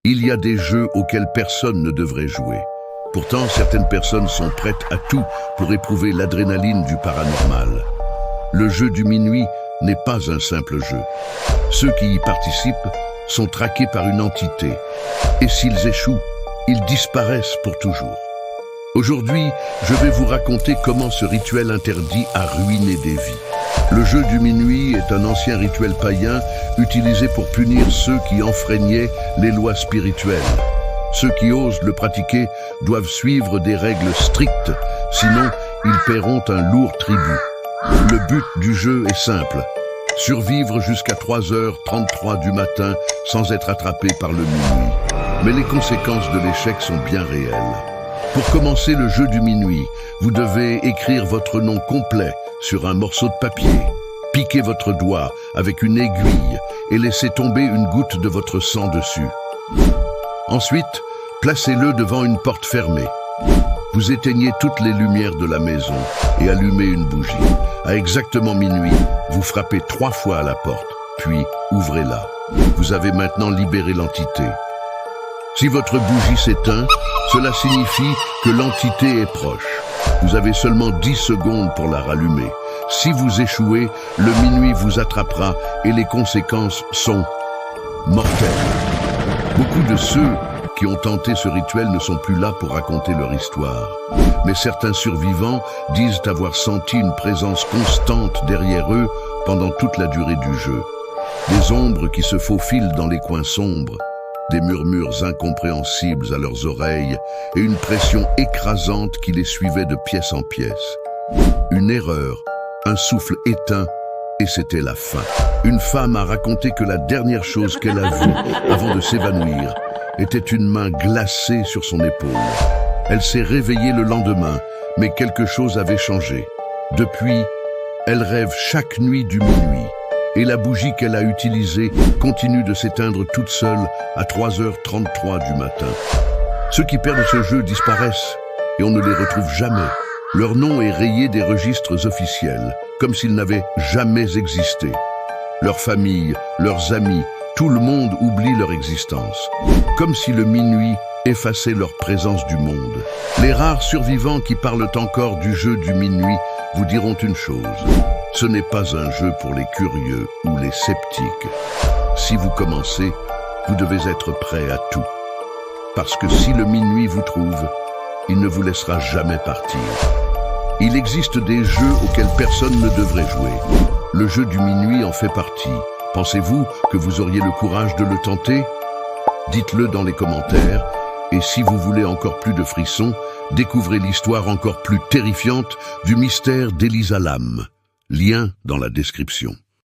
Il y a des jeux auxquels personne ne devrait jouer. Pourtant, certaines personnes sont prêtes à tout pour éprouver l'adrénaline du paranormal. Le jeu du minuit n'est pas un simple jeu. Ceux qui y participent sont traqués par une entité. Et s'ils échouent, ils disparaissent pour toujours. Aujourd'hui, je vais vous raconter comment ce rituel interdit a ruiné des vies. Le jeu du minuit est un ancien rituel païen utilisé pour punir ceux qui enfreignaient les lois spirituelles. Ceux qui osent le pratiquer doivent suivre des règles strictes, sinon ils paieront un lourd tribut. Le but du jeu est simple: survivre jusqu'à 3h33 du matin sans être attrapé par le minuit. Mais les conséquences de l'échec sont bien réelles. Pour commencer le jeu du minuit, vous devez écrire votre nom complet sur un morceau de papier, piquer votre doigt avec une aiguille et laisser tomber une goutte de votre sang dessus. Ensuite, placez-le devant une porte fermée. Vous éteignez toutes les lumières de la maison et allumez une bougie. À exactement minuit, vous frappez 3 fois à la porte, puis ouvrez-la. Vous avez maintenant libéré l'entité. Si votre bougie s'éteint, cela signifie que l'entité est proche. Vous avez seulement 10 secondes pour la rallumer. Si vous échouez, le minuit vous attrapera et les conséquences sont mortelles. Beaucoup de ceux qui ont tenté ce rituel ne sont plus là pour raconter leur histoire. Mais certains survivants disent avoir senti une présence constante derrière eux pendant toute la durée du jeu. Des ombres qui se faufilent dans les coins sombres, des murmures incompréhensibles à leurs oreilles et une pression écrasante qui les suivait de pièce en pièce. Une erreur, un souffle éteint, et c'était la fin. Une femme a raconté que la dernière chose qu'elle a vue avant de s'évanouir était une main glacée sur son épaule. Elle s'est réveillée le lendemain, mais quelque chose avait changé. Depuis, elle rêve chaque nuit du minuit. Et la bougie qu'elle a utilisée continue de s'éteindre toute seule à 3h33 du matin. Ceux qui perdent ce jeu disparaissent et on ne les retrouve jamais. Leur nom est rayé des registres officiels, comme s'ils n'avaient jamais existé. Leur famille, leurs amis, tout le monde oublie leur existence, comme si le minuit effaçait leur présence du monde. Les rares survivants qui parlent encore du jeu du minuit vous diront une chose: ce n'est pas un jeu pour les curieux ou les sceptiques. Si vous commencez, vous devez être prêt à tout. Parce que si le minuit vous trouve, il ne vous laissera jamais partir. Il existe des jeux auxquels personne ne devrait jouer. Le jeu du minuit en fait partie. Pensez-vous que vous auriez le courage de le tenter? Dites-le dans les commentaires. Et si vous voulez encore plus de frissons, découvrez l'histoire encore plus terrifiante du mystère d'Elisa Lam. Lien dans la description.